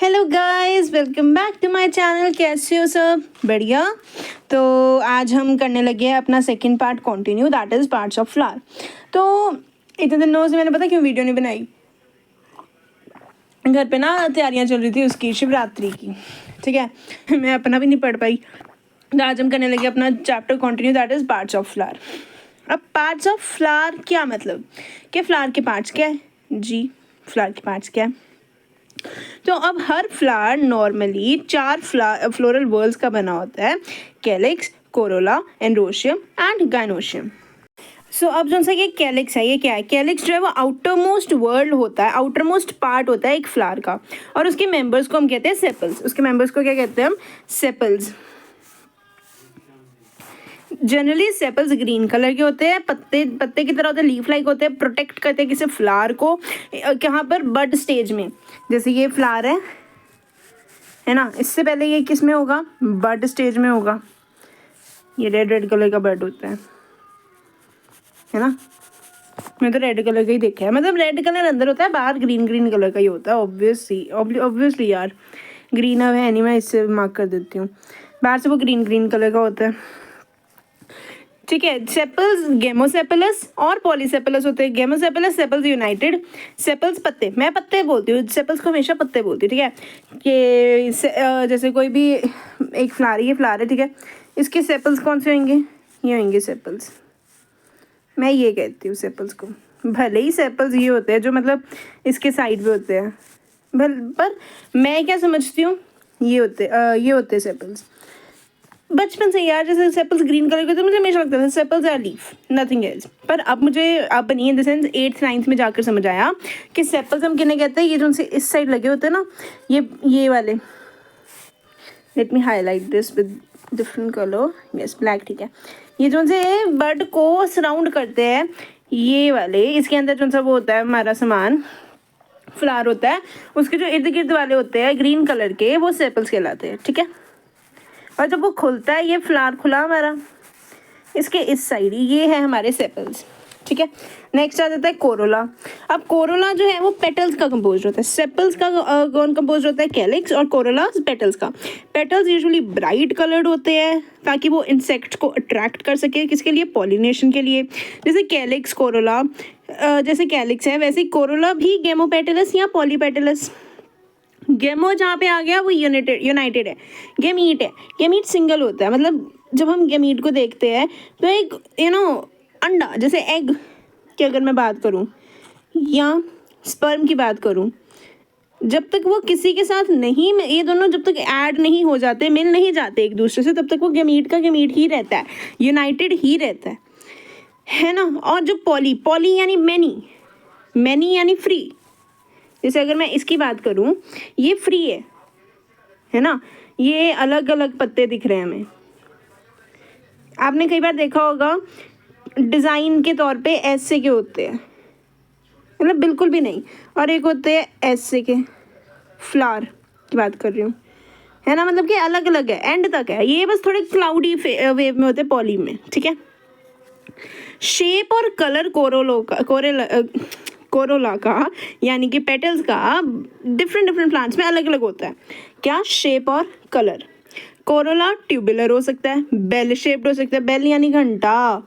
Hello guys, welcome back to my channel. कैसे हो सब? बढ़िया। तो आज हम करने लगे हैं अपना second part continue, that is parts of flower. तो इतने दिनों से मैंने पता क्यों वीडियो नहीं बनाई, घर पे ना तैयारियां चल रही थी उसकी, शिवरात्रि की। ठीक है, मैं अपना भी नहीं पढ़ पाई। तो आज हम करने लगे अपना chapter continue, that is parts of flower. अब पार्ट्स ऑफ फ्लावर क्या मतलब कि फ्लावर के पार्ट्स क्या है जी, फ्लावर के पार्ट्स क्या है। तो अब हर फ्लावर नॉर्मली 4 फ्लोरल वर्ल्स का बना होता है, calyx, corolla, androecium and gynoecium. So अब जो सा ये कैलिक्स है, ये क्या है? कैलिक्स जो है वो आउटर मोस्ट वर्ल्ड होता है, आउटर मोस्ट पार्ट होता है एक फ्लावर का, और उसके मेंबर्स को हम कहते हैं सेपल्स। उसके मेंबर्स को क्या कहते हैं हम? Sepals. Generally sepals green colour के होते हैं, पत्ते पत्ते की तरह होते हैं, लीफ लाइक होते हैं, प्रोटेक्ट करते हैं किसी फ्लावर को। कहाँ पर? बड स्टेज में। जैसे ये फ्लावर है ना, इससे पहले ये किस में होगा? बड स्टेज में होगा। ये रेड रेड कलर का बड होता है ना। मैं तो रेड कलर का ही देखा है, मतलब रेड कलर अंदर होता है, बाहर ग्रीन ग्रीन कलर का ही होता है। ऑब्वियसली यार, ग्रीन अब है नहीं, मैं इससे मार्क कर देती हूँ। बाहर से वो ग्रीन ग्रीन कलर का होता है। ठीक है, सेपल्स गेमोसेपलस और पॉलीसेपलस होते हैं। गेमोसेपलस सेपल्स यूनाइटेड, सेपल्स पत्ते, मैं पत्ते बोलती हूँ, सेपल्स को हमेशा पत्ते बोलती हूँ। ठीक है, कि जैसे कोई भी एक फ्लावर, ये फ्लावर है, ठीक है, इसके सेपल्स कौन से होंगे? ये होंगे सेपल्स। मैं ये कहती हूँ सेपल्स को। भले ही सेपल्स ये होते हैं जो मतलब इसके साइड पे होते हैं, पर मैं क्या समझती हूँ, ये होते सेपल्स। बचपन से यार, जैसे सेपल्स ग्रीन कलर के, तो मुझे हमेशा लगता था sepals are leaf, nothing else. पर अब नहीं, in the sense 8th 9th में जाकर समझ आया कि सेपल्स हम किन्हें कहते हैं? ये जो उनसे इस साइड लगे होते हैं ना, ये वाले। Let me highlight this with different colour, yes black. ठीक है, ये जो उनसे बर्ड को सराउंड करते हैं, ये वाले, इसके अंदर जो सा वो होता है हमारा सामान, फ्लावर होता है, उसके जो इर्द गिर्द वाले होते हैं ग्रीन कलर के, वो सेपल्स कहलाते हैं। ठीक है, और जब वो खुलता है, ये फ्लावर खुला हमारा, इसके इस साइड ये है हमारे सेपल्स। ठीक है, नेक्स्ट आ जाता है कोरोला। अब कोरोला जो है वो पेटल्स का कंपोज होता है। सेपल्स का कौन कंपोज होता है? कैलिक्स, और कोरोला पेटल्स का। पेटल्स यूजुअली ब्राइट कलर्ड होते हैं ताकि वो इंसेक्ट्स को अट्रैक्ट कर सके, किसके लिए? पॉलिनेशन के लिए। जैसे कैलिक्स, कोरोला, जैसे कैलिक्स है वैसे कोरोला भी गेमोपेटलस या पॉलीपेटलस। गेमो जहाँ पे आ गया वो यूनाइटेड है। गेमीट है, गेमीट सिंगल होता है। मतलब जब हम गेमीट को देखते हैं तो एक अंडा, जैसे एग की अगर मैं बात करूँ या स्पर्म की बात करूँ, जब तक वो किसी के साथ नहीं, ये दोनों जब तक ऐड नहीं हो जाते, मिल नहीं जाते एक दूसरे से, तब तक वो गेमीट का गेमीट ही रहता है, यूनाइटेड ही रहता है ना। और जो पॉली यानी मैनी यानी फ्री। जैसे अगर मैं इसकी बात करूं, ये फ्री है ना, ये अलग अलग पत्ते दिख रहे हैं हमें। आपने कई बार देखा होगा डिज़ाइन के तौर पे ऐसे के होते हैं, मतलब बिल्कुल भी नहीं, और एक होते हैं ऐसे के। फ्लावर की बात कर रही हूँ, है ना, मतलब कि अलग अलग है, एंड तक है। ये बस थोड़े क्लाउडी वेव में होते हैं, पॉली में। ठीक है, शेप और कलर कोरोला का यानी कि पेटल्स का डिफरेंट प्लांट्स में अलग अलग होता है। क्या? शेप और कलर। कोरोला ट्यूबुलर हो सकता है, बेल शेप्ड हो सकता है, बेल यानी घंटा,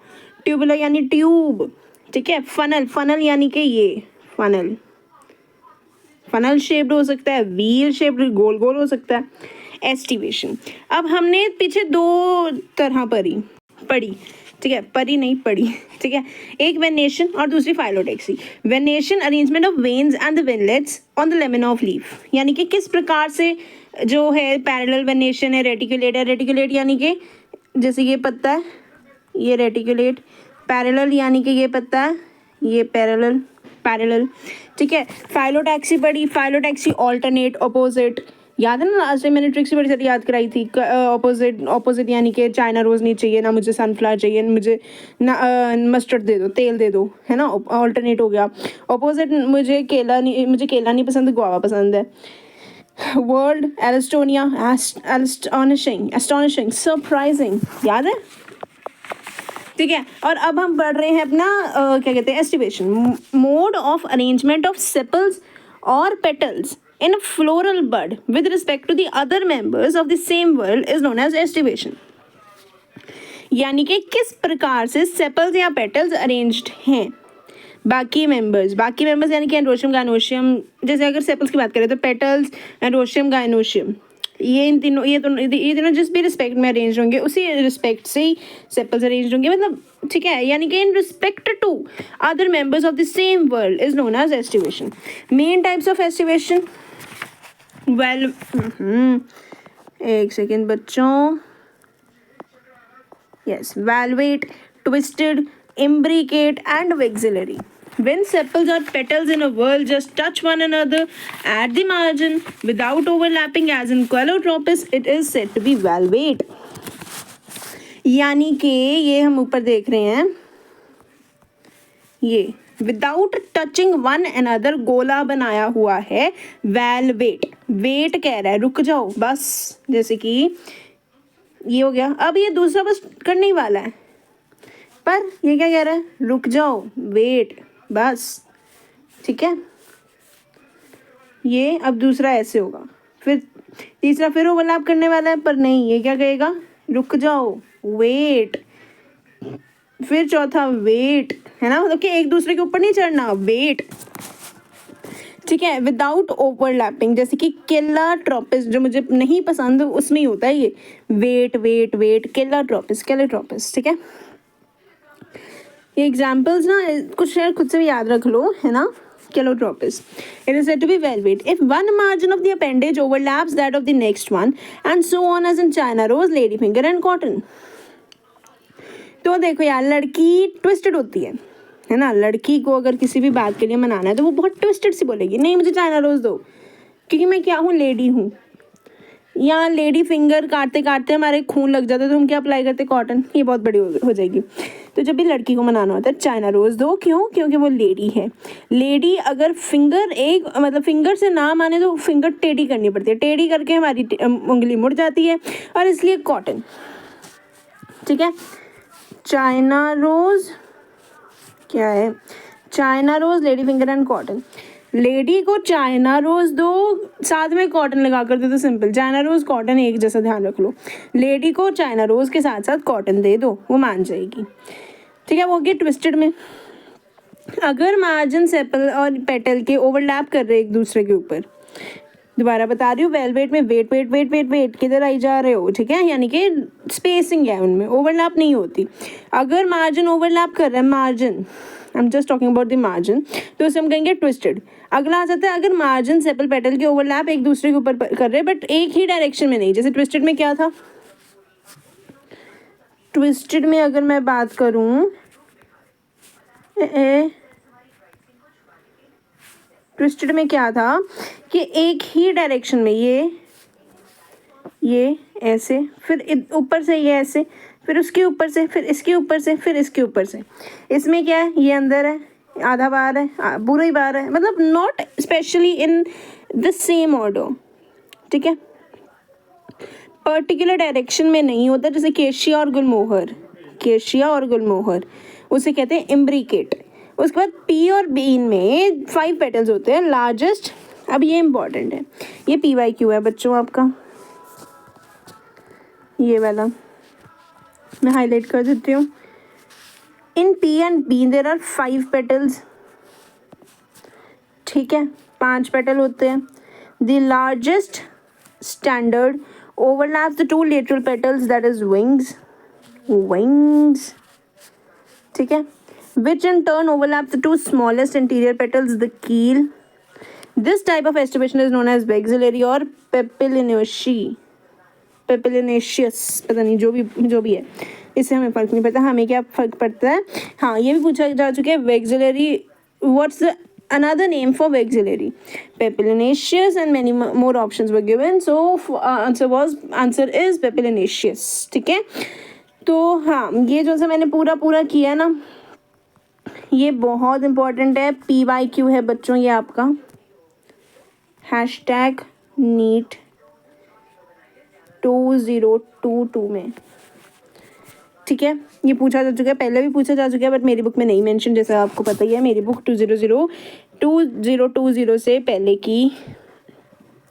ट्यूबुलर यानी ट्यूब। ठीक है, फनल यानी कि ये फनल शेप्ड हो सकता है, व्हील शेप्ड, गोल गोल हो सकता है। एस्टिवेशन। अब हमने पीछे 2 तरह पढ़ी, ठीक है, परी नहीं पड़ी। ठीक है, एक वेनेशन और दूसरी phyllotaxy. Venation arrangement of veins and the veinlets on the lemon of leaf, यानी कि किस प्रकार से जो है पैरेलल वेनेशन है, रेटिकुलेट है। रेटिकुलेट यानी कि जैसे ये पत्ता है, ये रेटिकुलेट, पैरेलल यानी कि ये पत्ता है, ये पैरेलल। ठीक है, फाइलोटैक्सी पढ़ी, फाइलोटैक्सी ऑल्टरनेट, अपोजिट। याद है ना, लास्ट टाइम मैंने ट्रिक्स बड़ी सारी याद कराई थी। ऑपोजिट यानी कि चाइना रोज़ नहीं चाहिए ना, मुझे सनफ्लावर चाहिए, मुझे ना मस्टर्ड दे दो, तेल दे दो, है ना, ऑल्टरनेट हो गया। ऑपोजिट, मुझे केला नहीं पसंद, गुआवा पसंद है। वर्ल्ड, एल्स्टोनिया, एस्टोनिशिंग, सरप्राइजिंग, याद है? ठीक है, और अब हम पढ़ रहे हैं अपना क्या कहते हैं, aestivation. Mode of arrangement of sepals और petals in a floral bud with respect to the other members of the same world is known as estivation. यानी कि किस प्रकार से सेपल्स या पेटल्स अरेंज्ड हैं बाकी मेंबर्स यानी कि एंड्रोशियम गायनोशियम, जैसे अगर सेपल्स की बात करें तो पेटल्स, एंड्रोशियम, गायनोशियम, ये तीनों जिस भी रिस्पेक्ट में अरेंज होंगे उसी रिस्पेक्ट से ही सेपल्स अरेंज होंगे, मतलब ठीक है। यानी कि in respect to other members of the same world is known as aestivation. Main types of aestivation, well एक सेकेंड बच्चों, yes, valvate, twisted, imbricate and vexillary. When sepals or petals in a whorl just touch one another at the margin without overlapping as in Calotropis, it is said to be valvate. यानी कि ये हम ऊपर देख रहे हैं, ये without touching one another गोला बनाया हुआ है, वेलवेट। वेट कह रहा है रुक जाओ बस, जैसे कि ये हो गया। अब ये दूसरा बस करने ही वाला है, पर ये क्या कह रहा है, रुक जाओ, वेट, बस, ठीक है। ये अब दूसरा ऐसे होगा, फिर तीसरा फिर ओवरलैप करने वाला है, पर नहीं, ये क्या कहेगा, रुक जाओ, वेट, फिर चौथा वेट, है ना, मतलब कि एक दूसरे के ऊपर नहीं चढ़ना, वेट, ठीक है, विदाउट ओवरलैपिंग। जैसे कि केलाट्रोपिस जो मुझे नहीं पसंद उसमें ही होता है ये वेट वेट वेट, केलाट्रोपिस, ठीक है। ये एग्जाम्पल्स ना कुछ शेयर खुद से भी याद रख लो, है ना। Calotropis. It is said to be valvate if one margin of the appendage overlaps that of the next one, and so on as in China rose, ladyfinger and cotton. तो देखो यार, लड़की ट्विस्टेड होती है ना। लड़की को अगर किसी भी बात के लिए मनाना है तो वो बहुत ट्विस्टेड सी बोलेगी, नहीं मुझे चाइना रोज दो, क्योंकि मैं क्या हूँ, लेडी हूँ। या लेडी फिंगर काटते काटते हमारे खून लग जाता है तो हम क्या अप्लाई करते, कॉटन। ये बहुत बड़ी हो जाएगी। तो जब भी लड़की को मनाना होता है चाइना रोज दो, क्यों, क्योंकि वो लेडी है। लेडी अगर फिंगर एक मतलब फिंगर से ना माने तो फिंगर टेढ़ी करनी पड़ती है, टेढ़ी करके हमारी उंगली मुड़ जाती है, और इसलिए कॉटन, ठीक है। चाइना रोज क्या है, China rose, lady finger and cotton. Lady को चाइना रोज दो, साथ में कॉटन लगा कर दे तो सिंपल, चाइना रोज कॉटन एक जैसा, ध्यान रख लो। लेडी को चाइना रोज के साथ साथ कॉटन दे दो, वो मान जाएगी, ठीक है। वो गया ट्विस्टेड में। अगर मार्जिन सेपल और पेटल के ओवरलैप कर रहे एक दूसरे के ऊपर, दोबारा बता रही हूँ, वेलवेट में wait wait wait wait wait किधर आई जा रहे हो, ठीक है, यानी कि स्पेसिंग है उनमें, ओवरलैप नहीं होती। अगर मार्जिन ओवरलैप कर रहा है, margin, I am just talking about the margin, तो उसे हम कहेंगे ट्विस्टेड। अगला आ जाता है अगर मार्जिन सेपल पेटल के ओवरलैप एक दूसरे के ऊपर कर रहे बट एक ही डायरेक्शन में नहीं, जैसे ट्विस्टेड में क्या था, ट्विस्टेड में अगर मैं बात करूं, ट्विस्टेड में क्या था कि एक ही डायरेक्शन में ये ऐसे, फिर ऊपर से ये ऐसे, फिर उसके ऊपर से, फिर इसके ऊपर से, फिर इसके ऊपर से। इसमें क्या है, ये अंदर है, आधा बार है, पूरा ही बार है, मतलब not specially in the same order, ठीक है, पर्टिकुलर डायरेक्शन में नहीं होता। जैसे केशिया और गुलमोहर, उसे कहते हैं इम्ब्रिकेट। उसके बाद पी और बीन में 5 पेटल्स होते हैं, लार्जेस्ट। अब ये इंपॉर्टेंट है, ये PYQ है बच्चों आपका, ये वाला मैं हाईलाइट कर देती हूँ। In P and B there are 5 petals, ठीक है, 5 पेटल होते हैं। The largest standard overlaps the 2 lateral petals, that is wings, ठीक है, which in turn overlaps the 2 smallest anterior petals, the keel. This type of estivation is known as vexillary or papilionaceous, पता नहीं, जो भी है, इससे हमें फ़र्क नहीं पड़ता, हमें क्या फ़र्क पड़ता है। हाँ, ये भी पूछा जा चुका है, vexillary, what's the another name for vexillary? Papilionaceous, and many more options were given, so answer is papilionaceous, ठीक है। तो हाँ, ये जो सा मैंने पूरा किया ना, ये बहुत इंपॉर्टेंट है, PYQ है बच्चों, ये आपका #NEET 2022 में, ठीक है। ये पूछा जा चुका है, पहले भी पूछा जा चुका है, बट मेरी बुक में नहीं मेंशन, जैसा आपको पता ही है, मेरी बुक 2020 से पहले की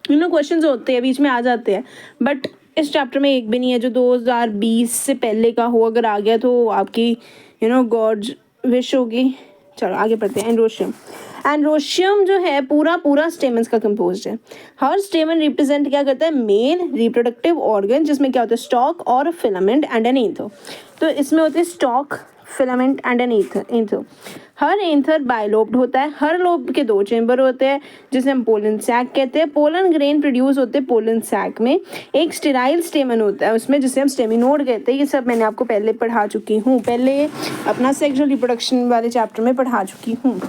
क्वेश्चंस होते हैं बीच में आ जाते हैं, बट इस चैप्टर में एक भी नहीं है जो 2020 से पहले का हो। अगर आ गया तो आपकी गॉड विश होगी। चलो आगे पढ़ते हैं। एंड्रोशियम। एंड्रोशियम जो है पूरा पूरा स्टेमन्स का कंपोज्ड है। हर स्टेमन रिप्रेजेंट क्या करता है, मेल रिप्रोडक्टिव ऑर्गन, जिसमें क्या होता है, स्टॉक और फिलामेंट एंड एन एंथर। तो इसमें होते हैं stock, filament and an anther. Her anther bilobed होता है। हर लोब के 2 चेंबर होते हैं जिसे हम पोलन सैक कहते हैं। पोलन ग्रेन प्रोड्यूस होते हैं पोलन सैक में। एक स्टेराइल स्टेमन होता है उसमें, जिसे हम स्टेमिनोड कहते हैं। ये सब मैंने आपको पहले पढ़ा चुकी हूँ, पहले अपना सेक्सुअल रिप्रोडक्शन वाले चैप्टर में पढ़ा चुकी हूँ।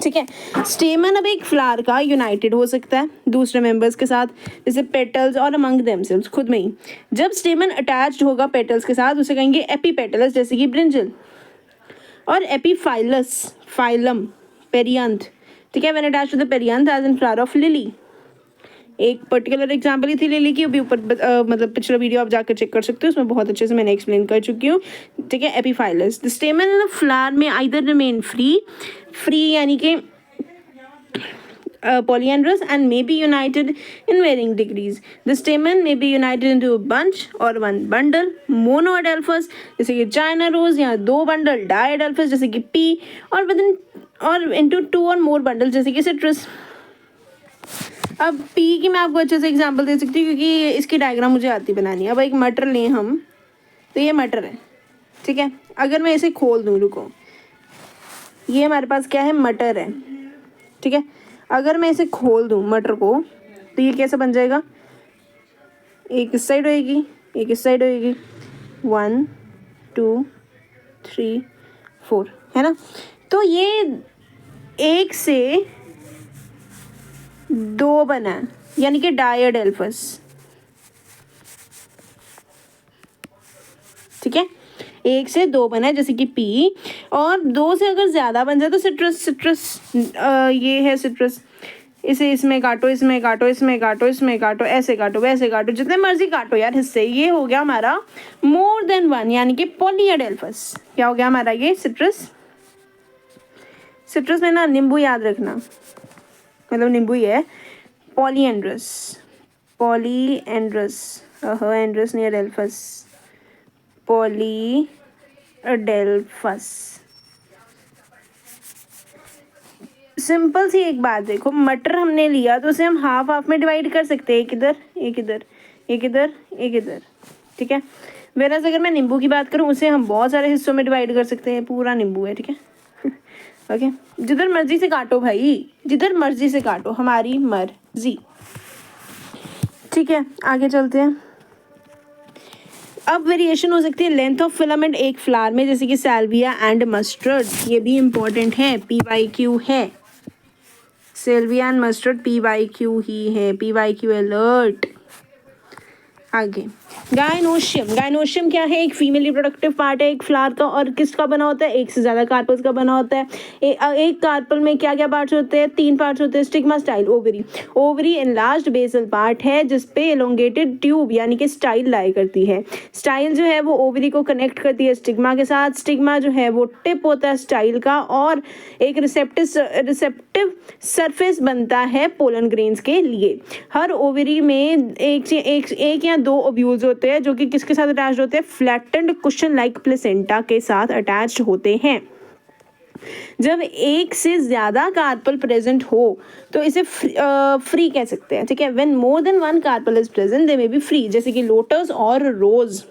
ठीक है। स्टेमन अब एक फ्लावर का यूनाइटेड हो सकता है दूसरे मेंबर्स के साथ, जैसे पेटल्स और अमंग देमसेल्व्स, खुद में ही। जब स्टेमन अटैच्ड होगा पेटल्स के साथ उसे कहेंगे एपीपेटलस, जैसे कि ब्रिंजल। और एपीफाइलस, फाइलम, पेरियंथ। ठीक है। When attached to the perianth as in flower of lily. एक पर्टिकुलर एग्जाम्पल ही थी लिली की, अभी ऊपर मतलब पिछला वीडियो आप जाकर चेक कर सकते हो, उसमें बहुत अच्छे से मैंने एक्सप्लेन कर चुकी हूँ। ठीक है। Epiphyllous. The स्टेमन in the flower में आइदर रिमेन फ्री यानी कि polyandrous and may be united in varying degrees. The stamen may be united into a bunch or one bundle. Monoadelphous जैसे कि China rose, या 2 बंडल diadelphous जैसे कि P, और within और into 2 or more bundles जैसे कि citrus. अब P की मैं आपको अच्छे से एग्जांपल दे सकती हूँ क्योंकि इसकी डायग्राम मुझे आती बनानी है। अब एक मटर लें हम, तो ये मटर है। ठीक है। अगर मैं इसे खोल दूँ, रुको, ये हमारे पास क्या है, मटर है। ठीक है। अगर मैं इसे खोल दूँ मटर को, तो ये कैसे बन जाएगा, एक इस साइड होएगी, एक इस साइड होएगी, 1 2 3 4, है ना। तो ये 1 से 2 बना है, यानी कि डायडेल्फस। ठीक है। 1 से 2 बना है जैसे कि पी, और 2 से अगर ज़्यादा बन जाए तो सिट्रस ये है सिट्रस। इसे इसमें काटो, इसमें काटो, इसमें काटो, इसमें काटो, ऐसे काटो, वैसे काटो, जितने मर्जी काटो यार हिस्से। ये हो गया हमारा मोर देन 1 यानी कि पॉलीएडेल्फस। क्या हो गया हमारा ये सिट्रस। सिट्रस में ना नींबू याद रखना, मतलब नींबू ही है। पॉलीएंड्रस, पॉलीएंड्रस, एंड्रस नहीं, एडेल्फस, पॉलीएडेल्फस। सिंपल सी एक बात देखो, मटर हमने लिया तो उसे हम हाफ हाफ में डिवाइड कर सकते हैं, एक इधर, एक इधर, एक इधर, एक इधर। ठीक है। वेराज अगर मैं नींबू की बात करूँ, उसे हम बहुत सारे हिस्सों में डिवाइड कर सकते हैं। पूरा नींबू है। ठीक है। ओके। जिधर मर्जी से काटो भाई, जिधर मर्जी से काटो, हमारी मर्जी। ठीक है। आगे चलते हैं। अब वेरिएशन हो सकती है लेंथ ऑफ फिलामेंट एक फ्लावर में, जैसे कि सैल्विया एंड मस्टर्ड। ये भी इंपॉर्टेंट है, PYQ है। सेल्विया एंड मस्टर्ड PYQ ही है, PYQ अलर्ट। आगे गायनोशियम। गायनोशियम क्या है, एक फीमेल रिप्रोडक्टिव पार्ट है एक फ्लावर का, और किसका बना होता है, 1 से ज़्यादा कार्पल्स का बना होता है। एक कार्पल में क्या क्या पार्ट्स होते हैं, 3 पार्ट्स होते हैं। Stigma, style, ovary. Ovary enlarged basal part है जिसपे एलोंगेटेड ट्यूब यानी कि स्टाइल लाई करती है। स्टाइल जो है वो ओवरी को कनेक्ट करती है स्टिग्मा के साथ। स्टिग्मा जो है वो टिप होता है स्टाइल का, और एक रिसेप्टिव सरफेस बनता है पोलन ग्रेन्स के लिए। हर ओवरी में एक या 2 ओव्यूल्स होते हैं जो कि किसके साथ अटैच्ड होते हैं, फ्लैटेंड कुशन लाइक प्लेसेंटा के साथ अटैच्ड होते हैं। जब 1 से ज़्यादा कार्पल प्रेजेंट हो तो इसे फ्री कह सकते हैं। ठीक है। When more than 1 carpel is present they may be free, जैसे कि लोटस और रोज।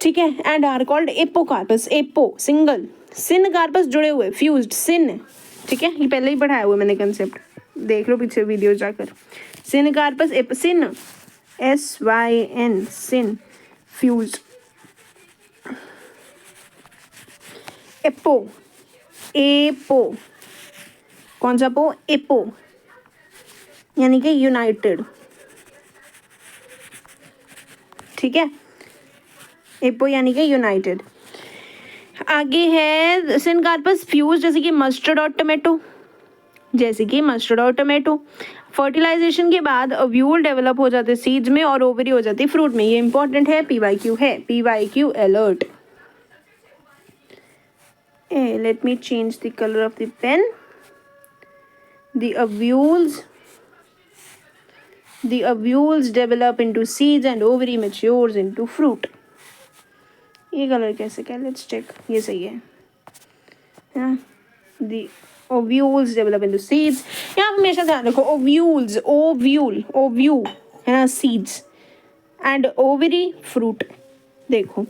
ठीक है। And are called apocarpous. Apo single, syncarpous जुड़े हुए, फ्यूज्ड, सिन। ठीक है। ये पहले ही पढ़ाया हुआ मैंने कंसेप्ट, देख लो पीछे वीडियो जाकर। सिन कार्पस, सिन, SYN, सिन, फ्यूज्ड। एपो, एपो, कौन सा पो, एपो यानी कि यूनाइटेड। ठीक है। एपो यानी कि यूनाइटेड। आगे है सिनकार्पस फ्यूज, जैसे कि मस्टर्ड और टमेटो, जैसे कि मस्टर्ड और टमेटो। फर्टिलाइजेशन के बाद ओव्यूल डेवलप हो जाते सीड्स में और ओवरी हो जाती फ्रूट में। ये इंपॉर्टेंट है, PYQ है, PYQ alert. Let me change the color of the pen. The ovules The ovules develop into seeds and ovary matures into fruit. ये कलर कैसे क्या, लेट्स चेक, ये सही है। The ovules develop into seeds, यहाँ हमेशा ध्यान रखो ovules, ovule है ना, seeds and ovary fruit। देखो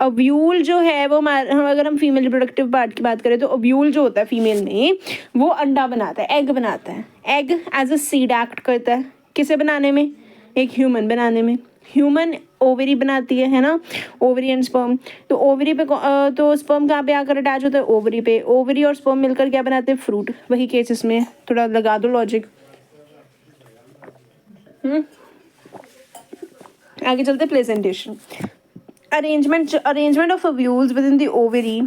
ओव्यूल जो है वो अगर हम फीमेल रिप्रोडक्टिव पार्ट की बात करें तो ओव्यूल जो होता है फीमेल में वो अंडा बनाता है, एग बनाता है। Egg as a seed act करता है किसे बनाने में, एक ह्यूमन बनाने में। ह्यूमन ओवरी बनाती है ना, ओवरी एंड स्पर्म। तो ओवरी पे तो स्पर्म कहाँ पे आकर अटैच होता है, ओवरी पे। ओवरी और स्पर्म मिलकर क्या बनाते हैं, फ्रूट। वही केस इसमें, थोड़ा लगा दो लॉजिक। आगे चलते placentation. Arrangement of ovules within the ovary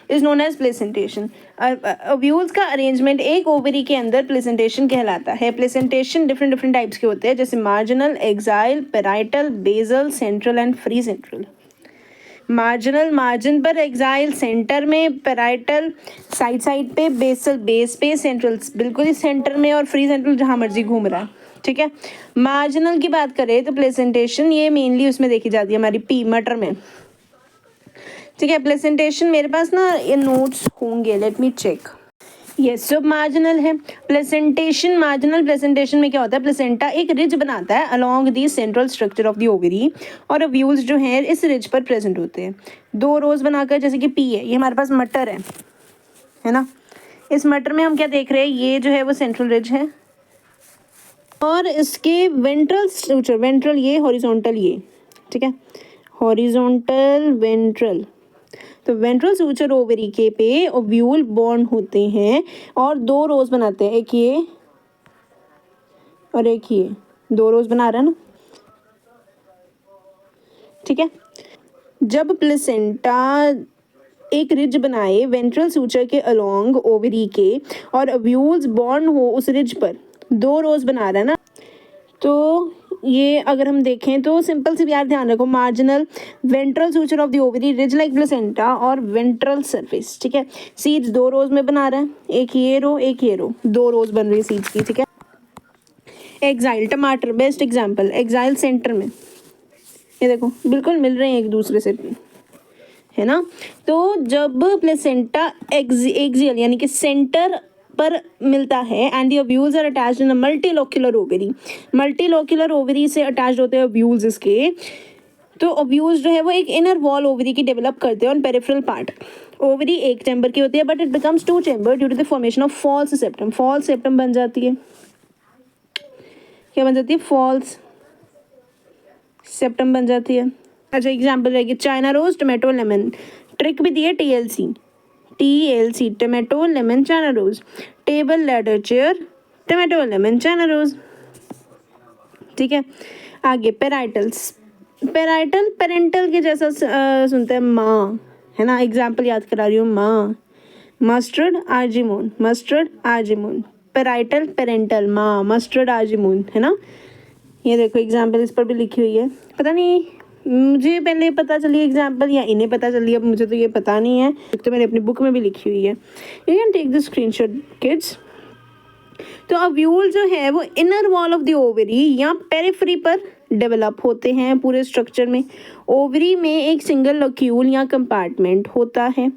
is known as placentation. Ovules का अरेंजमेंट एक ओवरी के अंदर प्लेसेंटेशन कहलाता है। प्लेसेंटेशन डिफरेंट टाइप्स के होते हैं, जैसे marginal, axile, parietal, basal, central and free central. Marginal margin पर, एक्साइल सेंटर में, पेराइटल साइड पे, बेसल बेस पे, सेंट्रल बिल्कुल ही सेंटर में, और फ्री सेंट्रल जहाँ मर्जी घूम रहा है। ठीक है, मार्जिनल की बात करें तो प्लेसेंटेशन ये मेनली उसमें देखी जाती है हमारी पी मटर में। ठीक है, प्लेसेंटेशन मेरे पास ना ये नोट्स होंगे, लेट मी चेक। यस, सब मार्जिनल है प्लेसेंटेशन। मार्जिनल प्लेसेंटेशन में क्या होता है, प्लेसेंटा एक रिज बनाता है along the central structure of the ovary, और ओव्यूल्स जो हैं इस रिज पर प्रेजेंट होते हैं। दो रोज बनाकर, जैसे कि पी है, ये हमारे पास मटर है ना। इस मटर में हम क्या देख रहे हैं, ये जो है वो सेंट्रल रिज है, और इसके वेंट्रल स्ट्रक्चर, वेंट्रल ये, हॉरिजॉन्टल ये। ठीक है, हॉरिजॉन्टल वेंट्रल। तो वेंट्रल स्ट्रक्चर ओवरी के पे ओव्यूल बॉन्ड होते हैं और दो रोज बनाते हैं, एक ये और एक ये, दो रोज बना रहा है ना। ठीक है, जब प्लेसेंटा एक रिज बनाए वेंट्रल सूचर के अलोंग ओवरी के, और ओव्यूल्स बॉन्ड हो उस रिज पर, दो रोज बना रहा है ना। तो ये अगर हम देखें तो सिंपल सी यार ध्यान रखो, marginal, ventral suture of the ovary, ridge like placenta, और वेंट्रल सरफेस। ठीक है, सीड्स दो रोज में बना रहा है, एक ये रो एक ये रो, दो रोज बन रही है सीड्स की। ठीक है, एक्साइल टमाटर बेस्ट एग्जांपल, एक्साइल सेंटर में, ये देखो बिल्कुल मिल रहे हैं एक दूसरे से, है ना। तो जब प्लेसेंटा एक्सियल यानी कि सेंटर पर मिलता है, and the ovules are attached in a multilocular ovary, multilocular ovary से अटैच्ड होते हैं ओव्यूल्स इसके। तो ओव्यूल्स जो है वो एक इनर वॉल ओवरी की डेवलप करते हैं ऑन पेरिफेरल पार्ट। ओवरी एक चैम्बर की होती है, but it becomes two chamber due to the formation of false septum. False septum बन जाती है, क्या बन जाती है, फॉल्स सेप्टम बन जाती है। अच्छा, एग्जाम्पल रहेगी China rose, tomato, lemon. Trick भी दी है TLC, tomato, lemon, China rose. Table, ladder, chair, tomato, lemon, China rose. ठीक है, आगे पेराइटल्स। पेराइटल पेरेंटल के जैसा सुनते हैं, माँ, है ना। एग्जाम्पल याद करा रही हूँ, माँ, mustard, argemone, mustard, argemone. Parietal parental, माँ, मस्टर्ड, आर्जिमोन, है ना। ये देखो एग्जाम्पल इस पर भी लिखी हुई है, पता नहीं मुझे पहले पता चली एग्जाम्पल या इन्हें पता चली, अब मुझे तो ये पता नहीं है, तो मैंने अपनी बुक में भी लिखी हुई है। You can take the screenshot kids. तो ओव्यूल जो है वो inner wall of the ovary या पेरिफेरी पर डेवलप होते हैं पूरे स्ट्रक्चर में। ओवरी में एक सिंगल लोक्यूल या कंपार्टमेंट होता है।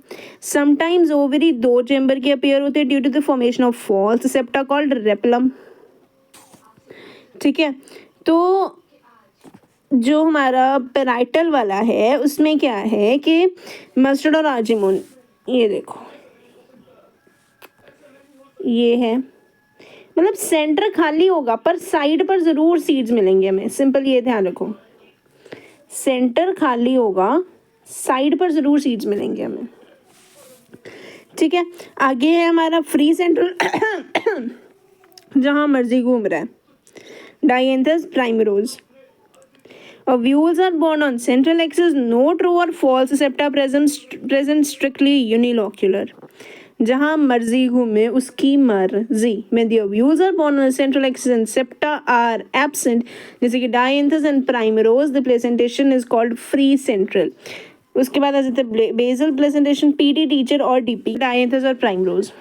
समटाइम्स ओवरी दो चैम्बर के अपीयर होते हैं due to the formation of false septa called replum. ठीक है, तो जो हमारा पेराइटल वाला है उसमें क्या है कि मस्टर्ड और आर्जिमोन, ये देखो ये है, मतलब सेंटर खाली होगा पर साइड पर जरूर सीड्स मिलेंगे हमें। सिंपल ये ध्यान रखो, सेंटर खाली होगा, साइड पर जरूर सीड्स मिलेंगे हमें। ठीक है, आगे है हमारा फ्री सेंट्रल जहाँ मर्जी घूम रहा है, dianthus, primrose. Ovules are born on central axis, no true or false septa present strictly unilocular। जहाँ मर्जी घूमे उसकी मर्जी। When the ovules are born on central axis and septa are absent, जैसे कि dianthus and primrose, the placentation is called free central। उसके बाद आ जाता है basal placentation, PD टीचर और DP, dianthus और primrose।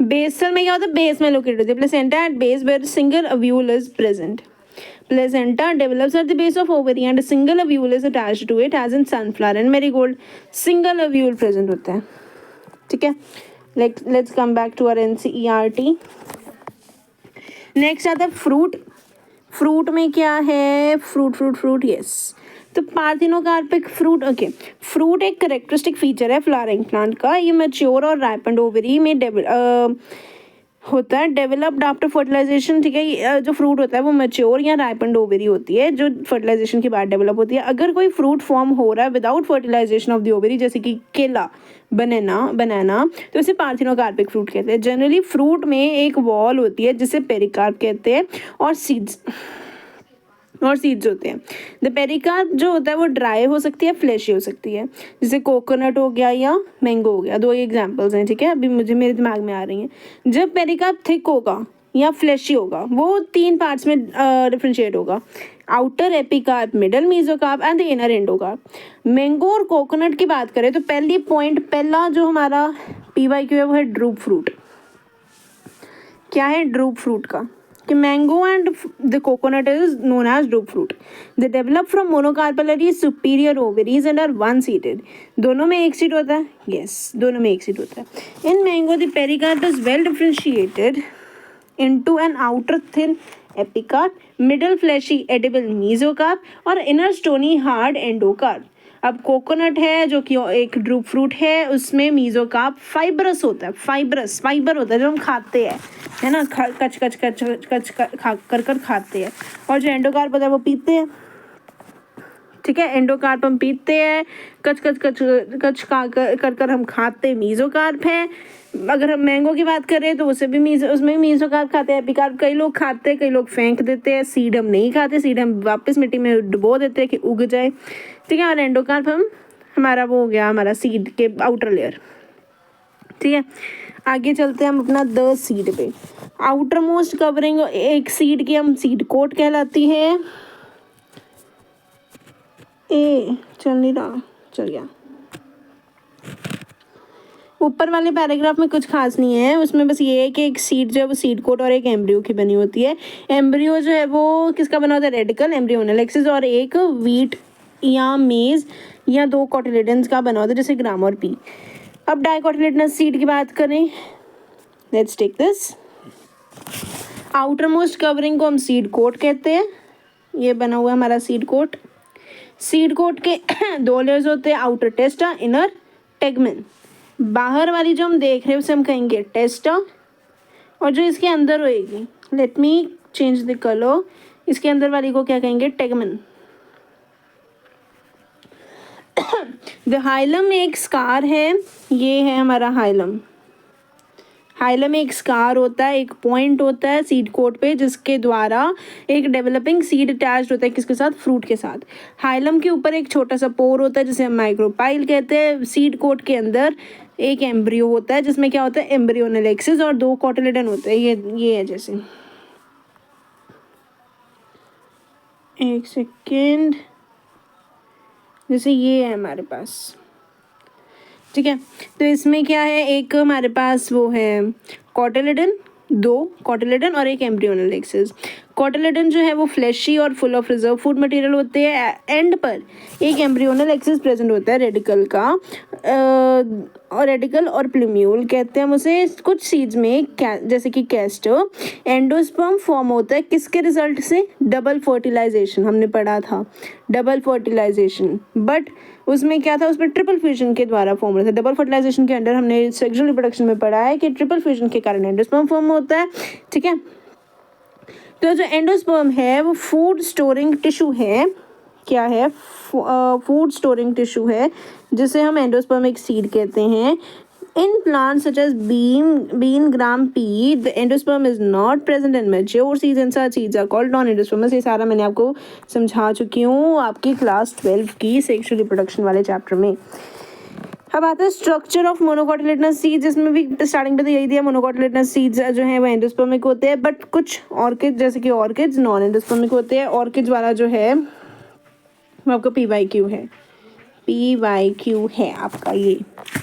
बेसल में क्या होता है, बेस में लोकेटेड होती है, placenta at base where single ovule is present. Placenta develops at the base of ovary and single ovule is attached to it as in sunflower and marigold, single ovule present होता है। ठीक है, let's come back to our NCERT. Next आता है fruit. Fruit में क्या है, fruit yes, तो पार्थिनोकार्पिक फ्रूट। ओके, फ्रूट एक करेक्टरिस्टिक फीचर है फ्लावरिंग प्लांट का। ये मैच्योर और राइपेंड ओवरी में होता है, डेवलप्ड आफ्टर फर्टिलाइजेशन। ठीक है, ये जो फ्रूट होता है वो मैच्योर या राइपेंड ओवरी होती है जो फर्टिलाइजेशन के बाद डेवलप होती है। अगर कोई फ्रूट फॉर्म हो रहा है without fertilization of the ovary, जैसे कि केला, बनाना, तो इसे पार्थिनोकार्पिक फ्रूट कहते हैं। जनरली फ्रूट में एक वॉल होती है जिसे पेरिकार्प कहते हैं और सीड्स होते हैं। द पेरिकार्प जो होता है वो ड्राई हो सकती है, फ्लैशी हो सकती है, जैसे कोकोनट हो गया या मैंगो हो गया, दो एग्जांपल्स हैं। ठीक है, अभी मेरे दिमाग में आ रही हैं। जब पेरिकार्प थिक होगा या फ्लैशी होगा वो 3 पार्ट्स में डिफ्रेंशिएट होगा, outer epicarp, middle mesocarp and the inner endocarp. Mango और कोकोनट की बात करें तो पहला जो हमारा PYQ है वो है ड्रूप फ्रूट। क्या है ड्रूप फ्रूट का, कि mango and the coconut is known as drupe fruit. They develop from monocarpellary superior ovaries and are one seeded. दोनों में एक सीड होता है, यस, दोनों में एक सीड होता है। In mango the pericarp is well differentiated into an outer thin epicarp, middle fleshy edible mesocarp और inner stony hard endocarp। अब कोकोनट है जो कि एक ड्रूप फ्रूट है, उसमें मीजोकार्प फाइबरस होता है, फाइबर होता है जो हम खाते हैं, है ना, कच खा कर खाते हैं। और जो एंडोकार्प होता है वो पीते हैं। ठीक है, एंडोकार्प हम पीते हैं, कच खा कर हम खाते, मीजोकार्प है। अगर हम मैंगो की बात करें तो उसमें भी मीजोकार्प खाते हैं। एपिकार्प कई लोग खाते हैं, कई लोग फेंक देते हैं। सीड हम नहीं खाते, सीड हम वापस मिट्टी में डुबो देते हैं कि उग जाए। ठीक है, और एंडोकार्प हमारा वो हो गया हमारा सीड के आउटर लेयर। ठीक है, आगे चलते हैं हम अपना द सीड पे। आउटर मोस्ट कवरिंग एक सीड की हम सीड कोट कहलाती है। चल नहीं रहा, चल गया। ऊपर वाले पैराग्राफ में कुछ खास नहीं है, उसमें बस ये है कि एक सीड जो है वो सीड कोट और एक एम्ब्रियो की बनी होती है। एम्ब्रियो जो है वो किसका बना होता है, रेडिकल, एम्ब्रियोनल एक्सिस, और एक व्हीट या मेज या 2 कॉटिलेडन्स का बना होता है जैसे ग्राम और पी। अब डाइकोटिलेडनस सीड की बात करें, let's take this. Outermost covering को हम सीड कोट कहते हैं। ये बना हुआ है हमारा सीड कोट। सीड कोट के 2 लेयर्स होते हैं, आउटर टेस्टा, इनर टेगमेन। बाहर वाली जो हम देख रहे हैं उसे हम कहेंगे टेस्टा, और जो इसके अंदर होएगी, let me change the colour, इसके अंदर वाली को क्या कहेंगे, टेगमेन। द हाइलम एक स्कार है, ये है हमारा हाइलम। हाइलम एक स्कार होता है, एक पॉइंट होता है सीड कोट पे जिसके द्वारा एक डेवलपिंग सीड अटैच्ड होता है किसके साथ, फ्रूट के साथ। हाइलम के ऊपर एक छोटा सा पोर होता है जिसे हम माइक्रोपाइल कहते हैं। सीड कोट के अंदर एक एम्ब्रियो होता है जिसमें क्या होता है, एम्ब्रियोनल एक्सिस, और 2 कॉटिलेडन होते हैं। ये है, जैसे एक सेकेंड, जैसे ये है हमारे पास। ठीक है, तो इसमें क्या है, एक हमारे पास वो है कॉटिलेडन, 2 कॉटिलेडन और एक एम्ब्रियोनल एक्सिस। कॉटिलेडन जो है वो फ्लैशी और full of reserve food material होते हैं। एंड पर एक एम्ब्रियोनल एक्सिस प्रेजेंट होता है रेडिकल का, और रेडिकल और प्लूम्यूल कहते हैं हम उसे। कुछ सीड्स में जैसे कि कैस्टर, एंडोस्पर्म फॉर्म होता है किसके रिजल्ट से, डबल फर्टिलाइजेशन। हमने पढ़ा था डबल फर्टिलाइजेशन, बट उसमें क्या था, उसमें ट्रिपल फ्यूजन के द्वारा फॉर्म होता है। डबल फर्टिलाइजेशन के अंडर हमने सेक्सुअल रिप्रोडक्शन में पढ़ा है कि ट्रिपल फ्यूजन के कारण एंडोस्पर्म फॉर्म होता है। ठीक है, तो जो एंडोस्पर्म है वो फूड स्टोरिंग टिश्यू है। क्या है, फूड स्टोरिंग टिश्यू है जिसे हम एंडोस्पर्मिक सीड कहते हैं। In plants such as bean, gram, pea, the endosperm is not present in mature seeds and such seeds are called non-endospermous। ये सारा मैंने आपको समझा चुकी हूँ आपकी क्लास 12 की सेक्सुअल रिप्रोडक्शन वाले चैप्टर में। अब आता है स्ट्रक्चर ऑफ मोनोकॉटिलेडनस सीड्स, जिसमें भी स्टार्टिंग पे तो यही दिया, मोनोकॉटिलेडनस सीड्स जो है वो एंडोस्पर्मिक होते हैं, बट कुछ ऑर्किड जैसे कि ऑर्किड्स नॉन एंडोस्पर्मिक होते हैं। ऑर्किड्स वाला जो है वो आपका PYQ है, PYQ है आपका ये।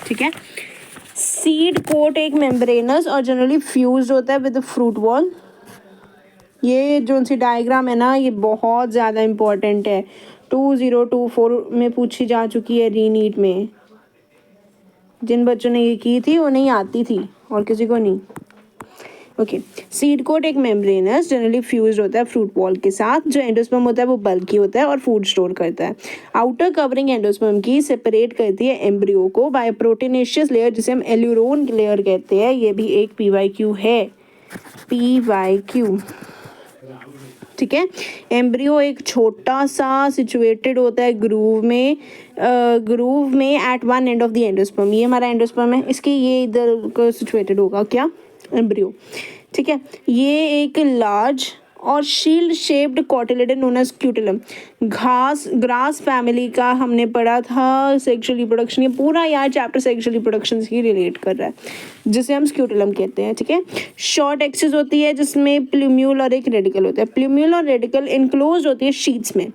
ठीक है, सीड कोट एक मेम्ब्रेनस और जनरली फ्यूज होता है विद फ्रूट वॉल। ये जो सी डायग्राम है ना, ये बहुत ज़्यादा इम्पोर्टेंट है, 2024 में पूछी जा चुकी है रीनीट में। जिन बच्चों ने ये की थी वो नहीं आती थी और किसी को नहीं। ओके, सीड कोट एक मेम्ब्रेनस जनरली फ्यूज्ड होता है फ्रूट वॉल के साथ। जो एंडोस्पर्म होता है वो बल्की होता है और फूड स्टोर करता है। आउटर कवरिंग एंडोस्पर्म की सेपरेट करती है एम्ब्रियो को बाय प्रोटीनेशियस लेयर, जिसे हम एल्यूरोन लेयर कहते हैं। ये भी एक PYQ है, PYQ। ठीक है, एम्ब्रियो एक छोटा सा सिचुएटेड होता है ग्रूव में at one end of the endosperm. ये हमारा एंडोस्पर्म है, इसके ये इधर सिचुएटेड होगा क्या, एम्ब्रियो। ठीक है, ये एक लार्ज और shield shaped cotyledon known as scutellum. Grass family का हमने पढ़ा था सेक्सुअल रिप्रोडक्शन। ये पूरा यार चैप्टर सेक्सुअल रिप्रोडक्शन से ही रिलेट कर रहा है, जिसे हम स्क्यूटेलम कहते हैं। ठीक है, शॉर्ट एक्सिस होती है जिसमें प्लूम्यूल और एक रेडिकल होता है। प्लूम्यूल और रेडिकल इनक्लोज होती है शीट्स में,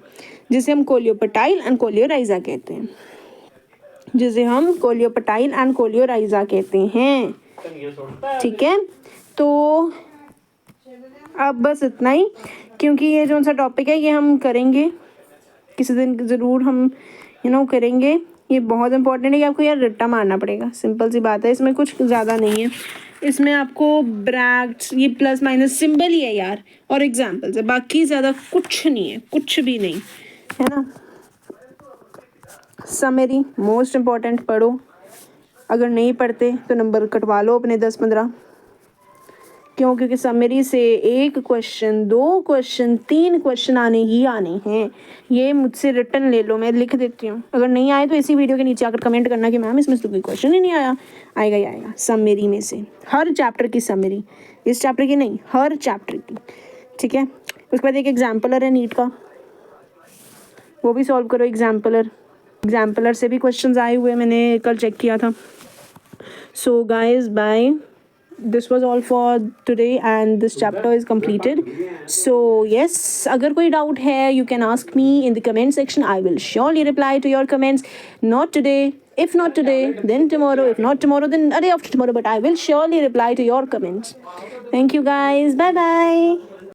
जिसे हम कोलियोपेटाइल एंड कोलियोराइजा कहते हैं, ठीक है, तो अब बस इतना ही, क्योंकि ये जो सा टॉपिक है ये हम करेंगे किसी दिन ज़रूर, हम करेंगे। ये बहुत इंपॉर्टेंट है कि आपको यार रट्टा मारना पड़ेगा, सिंपल सी बात है, इसमें कुछ ज़्यादा नहीं है। इसमें आपको ब्रैकेट्स, ये प्लस माइनस सिंबल ही है यार, और एग्जाम्पल्स है, बाकी ज़्यादा कुछ नहीं है, कुछ भी नहीं है ना। समरी मोस्ट इम्पॉर्टेंट, पढ़ो। अगर नहीं पढ़ते तो नंबर कटवा लो अपने 10-15। क्यों? क्योंकि समरी से 1 क्वेश्चन, 2 क्वेश्चन, 3 क्वेश्चन आने ही आने हैं। ये मुझसे रिटर्न ले लो, मैं लिख देती हूँ। अगर नहीं आए तो इसी वीडियो के नीचे आकर कमेंट करना कि मैम इसमें तो कोई क्वेश्चन ही नहीं आया। आएगा ही आएगा, समरी में से हर चैप्टर की समरी, इस चैप्टर की नहीं, हर चैप्टर की। ठीक है, उसके बाद एक एग्जाम्पलर है नीट का, वो भी सॉल्व करो। एग्जाम्पलर से भी क्वेश्चंस आए हुए, मैंने कल चेक किया था। So guys bye, this was all for today and this chapter is completed. So yes, अगर कोई doubt है you can ask me in the comment section. I will surely reply to your comments. Not today, if not today then tomorrow, if not tomorrow then a day after tomorrow, but I will surely reply to your comments. Thank you guys, bye bye.